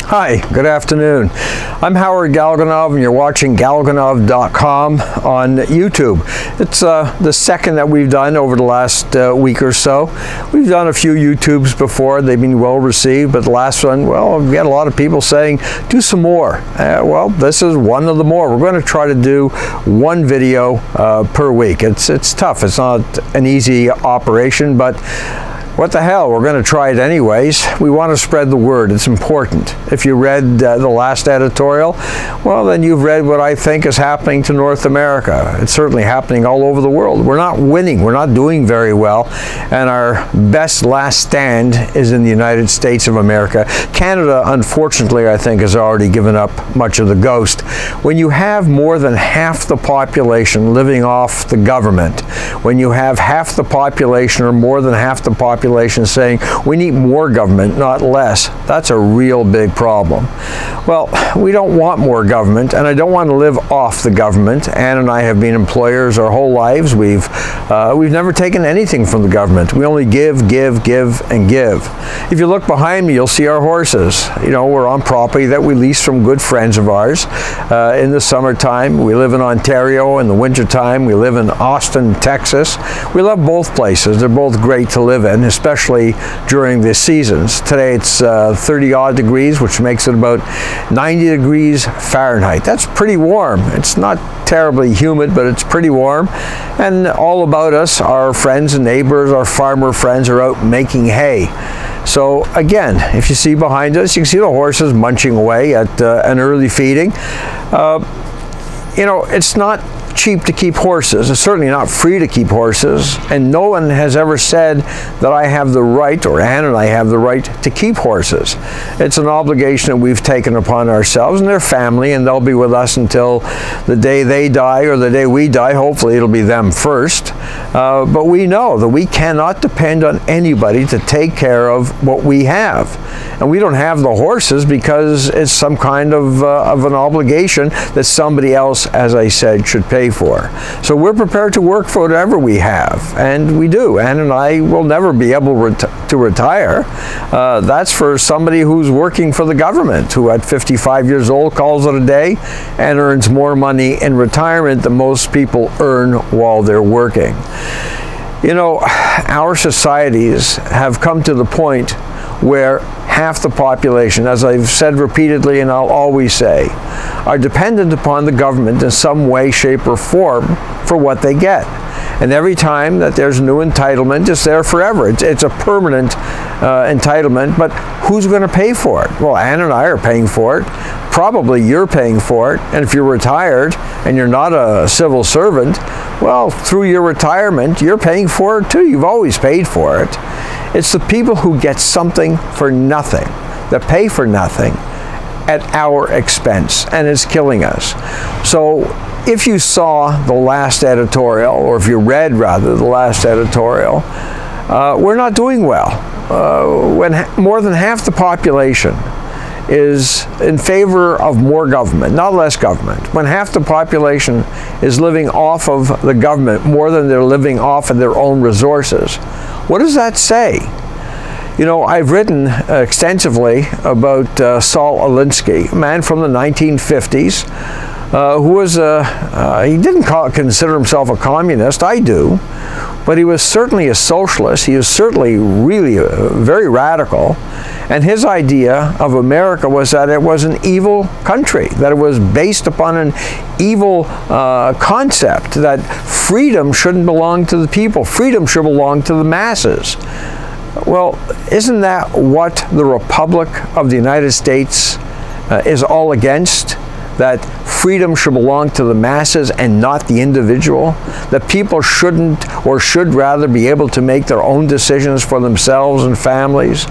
Hi, good afternoon. I'm Howard Galganov and you're watching Galganov.com on YouTube. It's the second that we've done over the last week or so. We've done a few YouTubes before. They've been well received, but the last one, well, we had a lot of people saying, do some more. Well, this is one of the more. We're going to try to do one video per week. It's tough. It's not an easy operation, but what the hell, we're going to try it anyways. We want to spread the word. It's important. If you read the last editorial, well, then you've read what I think is happening to North America. It's certainly happening all over the world. We're not winning. We're not doing very well. And our best last stand is in the United States of America. Canada, unfortunately, I think, has already given up much of the ghost. When you have more than half the population living off the government, when you have half the population or more than half the population saying we need more government, not less, that's a real big problem. Well, we don't want more government, and I don't want to live off the government. Ann and I have been employers our whole lives. We've never taken anything from the government. We only give, give, give, and give. If you look behind me, you'll see our horses. You know, we're on property that we lease from good friends of ours. In the summertime, we live in Ontario. In the wintertime, we live in Austin, Texas. We love both places. They're both great to live in, especially during the seasons. Today it's 30 odd degrees, which makes it about 90 degrees Fahrenheit. That's pretty warm. It's not terribly humid, but it's pretty warm. And all about us, our friends and neighbors, our farmer friends are out making hay. So again, if you see behind us, you can see the horses munching away at an early feeding. You know, it's not cheap to keep horses. It's certainly not free to keep horses, and no one has ever said that I have the right, or Ann and I have the right, to keep horses. It's an obligation that we've taken upon ourselves, and they're family, and they'll be with us until the day they die or the day we die. Hopefully it'll be them first. But we know that we cannot depend on anybody to take care of what we have. And we don't have the horses because it's some kind of an obligation that somebody else, as I said, should pay for. So we're prepared to work for whatever we have, and we do. Ann and I will never be able to retire. That's for somebody who's working for the government, who at 55 years old calls it a day and earns more money in retirement than most people earn while they're working. You know, our societies have come to the point where half the population, as I've said repeatedly and I'll always say, are dependent upon the government in some way, shape, or form for what they get. And every time that there's a new entitlement, it's there forever. It's a permanent entitlement, but who's going to pay for it? Well, Ann and I are paying for it. Probably you're paying for it. And if you're retired and you're not a civil servant, well, through your retirement, you're paying for it too. You've always paid for it. It's the people who get something for nothing, that pay for nothing at our expense, and it's killing us. So if you saw the last editorial, or if you read rather the last editorial, we're not doing well. When more than half the population is in favor of more government, not less government. When half the population is living off of the government more than they're living off of their own resources, what does that say? You know, I've written extensively about Saul Alinsky, a man from the 1950s, who was he didn't consider himself a communist. I do. But he was certainly a socialist. He was certainly really very radical. And his idea of America was that it was an evil country, that it was based upon an evil concept, that freedom shouldn't belong to the people. Freedom should belong to the masses. Well, isn't that what the Republic of the United States is all against? That freedom should belong to the masses and not the individual? That people shouldn't, or should rather, be able to make their own decisions for themselves and families?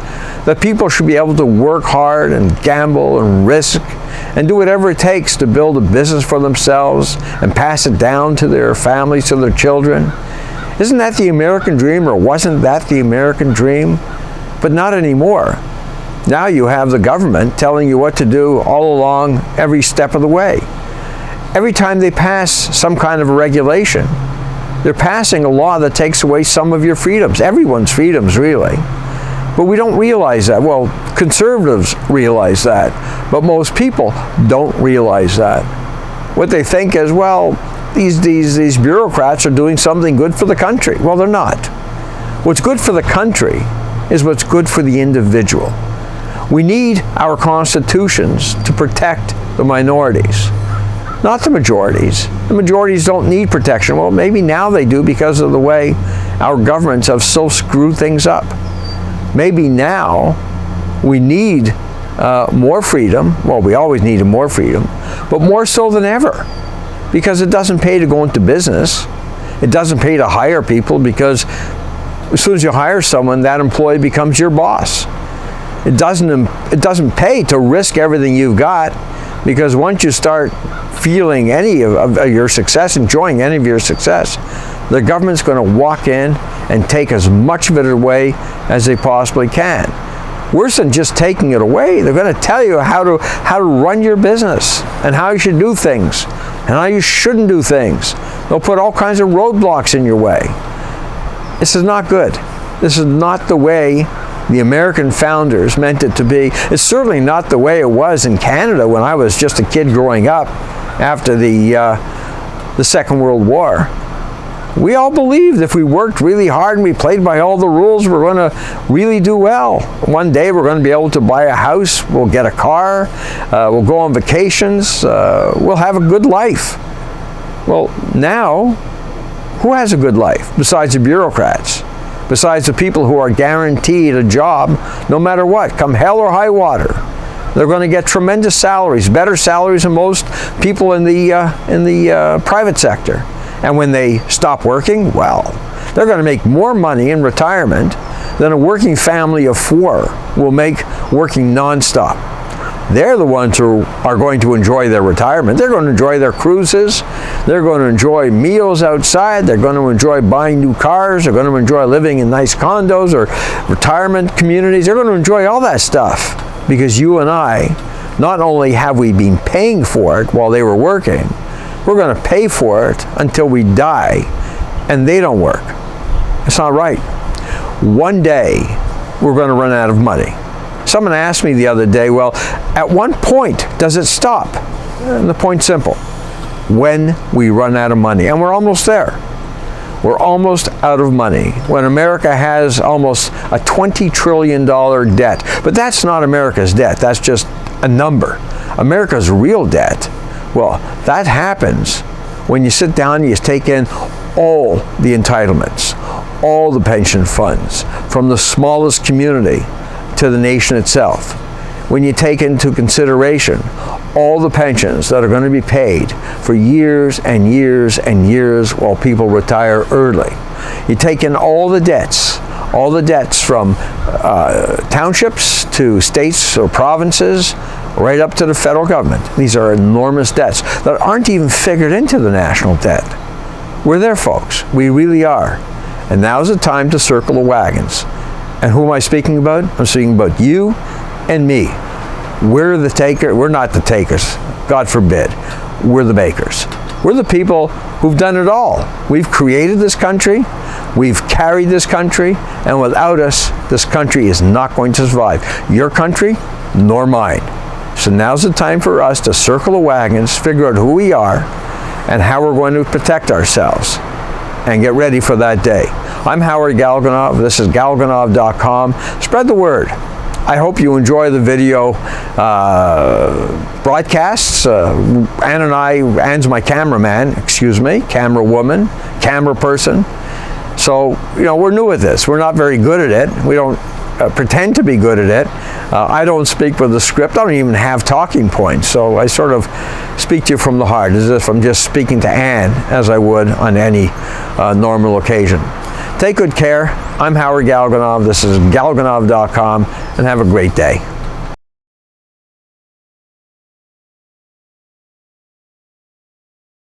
That people should be able to work hard and gamble and risk and do whatever it takes to build a business for themselves and pass it down to their families, to their children? Isn't that the American dream, or wasn't that the American dream? But not anymore. Now you have the government telling you what to do all along every step of the way. Every time they pass some kind of a regulation, they're passing a law that takes away some of your freedoms, everyone's freedoms really. But we don't realize that. Well, conservatives realize that, but most people don't realize that. What they think is, well, these bureaucrats are doing something good for the country. Well, they're not. What's good for the country is what's good for the individual. We need our constitutions to protect the minorities, not the majorities. The majorities don't need protection. Well, maybe now they do because of the way our governments have so screwed things up. Maybe now we need more freedom. Well, we always needed more freedom, but more so than ever, because it doesn't pay to go into business. It doesn't pay to hire people, because as soon as you hire someone, that employee becomes your boss. It doesn't pay to risk everything you've got, because once you start feeling any of your success, enjoying any of your success, the government's going to walk in and take as much of it away as they possibly can. Worse than just taking it away, they're going to tell you how to run your business, and how you should do things, and how you shouldn't do things. They'll put all kinds of roadblocks in your way. This is not good. This is not the way the American founders meant it to be. It's certainly not the way it was in Canada when I was just a kid growing up after the Second World War. We all believed if we worked really hard and we played by all the rules, we're going to really do well. One day we're going to be able to buy a house, we'll get a car, we'll go on vacations, we'll have a good life. Well, now, who has a good life besides the bureaucrats? Besides the people who are guaranteed a job no matter what, come hell or high water. They're going to get tremendous salaries, better salaries than most people in the private sector. And when they stop working, well, they're going to make more money in retirement than a working family of 4 will make working nonstop. They're the ones who are going to enjoy their retirement. They're going to enjoy their cruises. They're going to enjoy meals outside. They're going to enjoy buying new cars. They're going to enjoy living in nice condos or retirement communities. They're going to enjoy all that stuff, because you and I, not only have we been paying for it while they were working, we're going to pay for it until we die, and they don't work. It's not right. One day, we're going to run out of money. Someone asked me the other day, well, at what point does it stop? And the point's simple. When we run out of money. And we're almost there. We're almost out of money. When America has almost a $20 trillion debt. But that's not America's debt. That's just a number. America's real debt, well, that happens when you sit down and you take in all the entitlements, all the pension funds, from the smallest community to the nation itself. When you take into consideration all the pensions that are going to be paid for years and years and years while people retire early. You take in all the debts from townships to states or provinces, right up to the federal government. These are enormous debts that aren't even figured into the national debt. We're there, folks. We really are. And now's the time to circle the wagons. And who am I speaking about? I'm speaking about you and me. We're the taker. We're not the takers. God forbid. We're the makers. We're the people who've done it all. We've created this country. We've carried this country. And without us, this country is not going to survive. Your country, nor mine. So now's the time for us to circle the wagons, figure out who we are, and how we're going to protect ourselves, and get ready for that day. I'm Howard Galganov. This is Galganov.com. Spread the word. I hope you enjoy the video broadcasts. Anne's my cameraman, camera woman, camera person. So, we're new at this. We're not very good at it. We don't pretend to be good at it. I don't speak with a script. I don't even have talking points. So I sort of speak to you from the heart, as if I'm just speaking to Anne as I would on any normal occasion. Take good care. I'm Howard Galganov. This is Galganov.com, and have a great day.